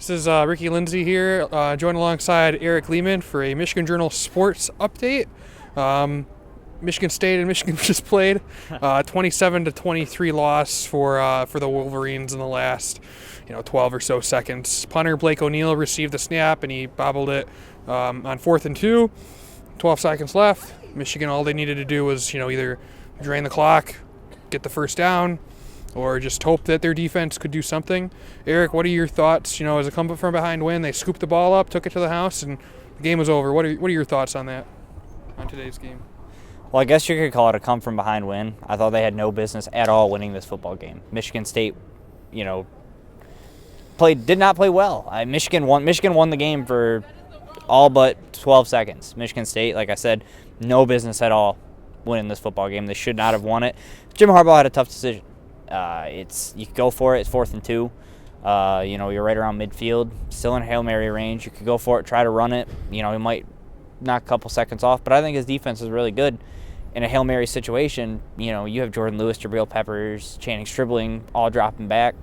This is Ricky Lindsay here, joined alongside Erick Lehman for a Michigan Journal sports update. Michigan State and Michigan just played 27-23 loss for the Wolverines in the last 12 or so seconds. Punter Blake O'Neill received the snap and he bobbled it on 4th and 2. 12 seconds left. Michigan, all they needed to do was either drain the clock, get the first down, or just hope that their defense could do something. Eric, what are your thoughts? As a come from behind win, they scooped the ball up, took it to the house, and the game was over. What are your thoughts on that, on today's game? Well, I guess you could call it a come from behind win. I thought they had no business at all winning this football game. Michigan State, did not play well. Michigan won the game for all but 12 seconds. Michigan State, like I said, no business at all winning this football game. They should not have won it. Jim Harbaugh had a tough decision. You could go for it. It's 4th and 2. You're right around midfield, still in Hail Mary range. You could go for it, try to run it. He might knock a couple seconds off, but I think his defense is really good. In a Hail Mary situation, you have Jordan Lewis, Jabril Peppers, Channing Stribling all dropping back.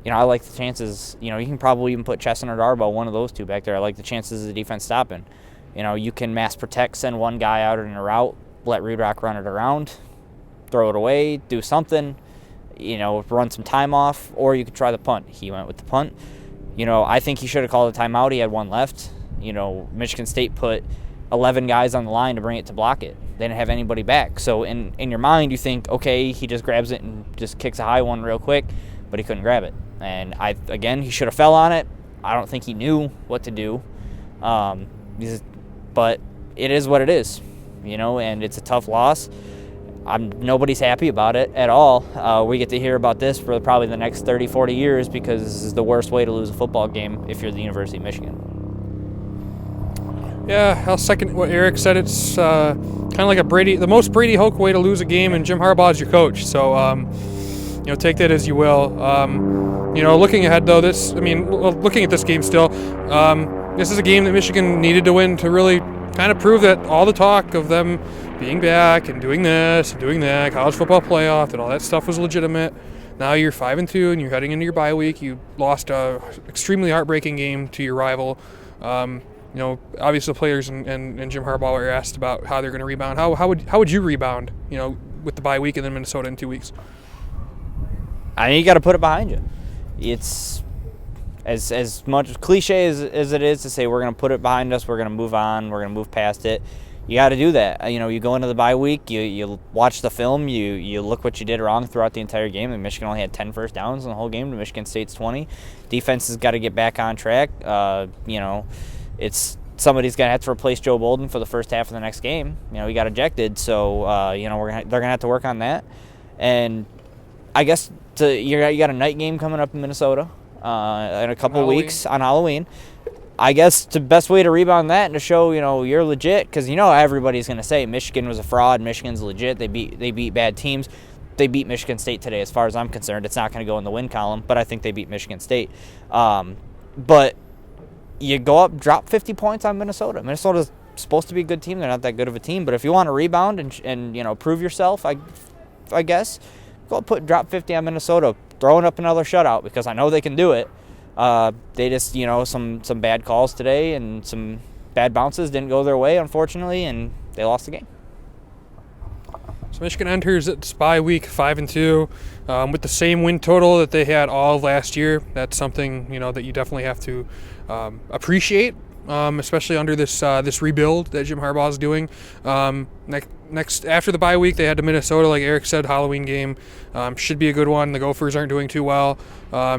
I like the chances. You can probably even put Chesson or Darboh, one of those two back there. I like the chances of the defense stopping. You can mass protect, send one guy out in a route, let Reedrock run it around, throw it away, do something. Run some time off, or you could try the punt. He went with the punt. I think he should have called a timeout. He had one left. Michigan State put 11 guys on the line to bring it to block it. They didn't have anybody back. So in your mind, you think, okay, he just grabs it and just kicks a high one real quick, but he couldn't grab it. And he should have fell on it. I don't think he knew what to do. But it is what it is, and it's a tough loss. Nobody's happy about it at all. We get to hear about this for probably the next 30, 40 years because this is the worst way to lose a football game if you're the University of Michigan. Yeah, I'll second what Eric said. It's kind of like the most Brady Hoke way to lose a game, and Jim Harbaugh is your coach. So, take that as you will. Looking ahead though, looking at this game still, this is a game that Michigan needed to win to really kind of prove that all the talk of them being back and doing this and doing that, college football playoff, and all that stuff was legitimate. Now you're 5-2 and you're heading into your bye week. You lost a extremely heartbreaking game to your rival. Obviously the players and Jim Harbaugh were asked about how they're going to rebound. How would you rebound, with the bye week and then Minnesota in 2 weeks? I think you got to put it behind you. It's as much cliche as it is to say we're going to put it behind us, we're going to move on, we're going to move past it. You got to do that. You go into the bye week, you watch the film, you look what you did wrong throughout the entire game. And Michigan only had 10 first downs in the whole game to Michigan State's 20. Defense has got to get back on track. It's somebody's going to have to replace Joe Bolden for the first half of the next game. He got ejected, so they're going to have to work on that. And I guess you got a night game coming up in Minnesota in a couple of weeks on Halloween. I guess the best way to rebound that and to show, you're legit, because everybody's going to say Michigan was a fraud, Michigan's legit, they beat bad teams. They beat Michigan State today as far as I'm concerned. It's not going to go in the win column, but I think they beat Michigan State. But you go up, drop 50 points on Minnesota. Minnesota's supposed to be a good team. They're not that good of a team. But if you want to rebound and prove yourself, I guess, drop 50 on Minnesota, throwing up another shutout, because I know they can do it. They just, some bad calls today and some bad bounces didn't go their way, unfortunately, and they lost the game. So Michigan enters its bye week 5-2 with the same win total that they had all of last year. That's something, that you definitely have to appreciate, especially under this rebuild that Jim Harbaugh is doing. Next after the bye week, they had to Minnesota, like Eric said, Halloween game. Should be a good one. The Gophers aren't doing too well.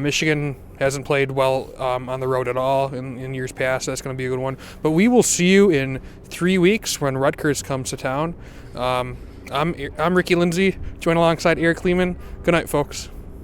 Michigan hasn't played well on the road at all in years past. That's going to be a good one. But we will see you in 3 weeks when Rutgers comes to town. I'm Ricky Lindsay, joined alongside Erick Lehman. Good night, folks.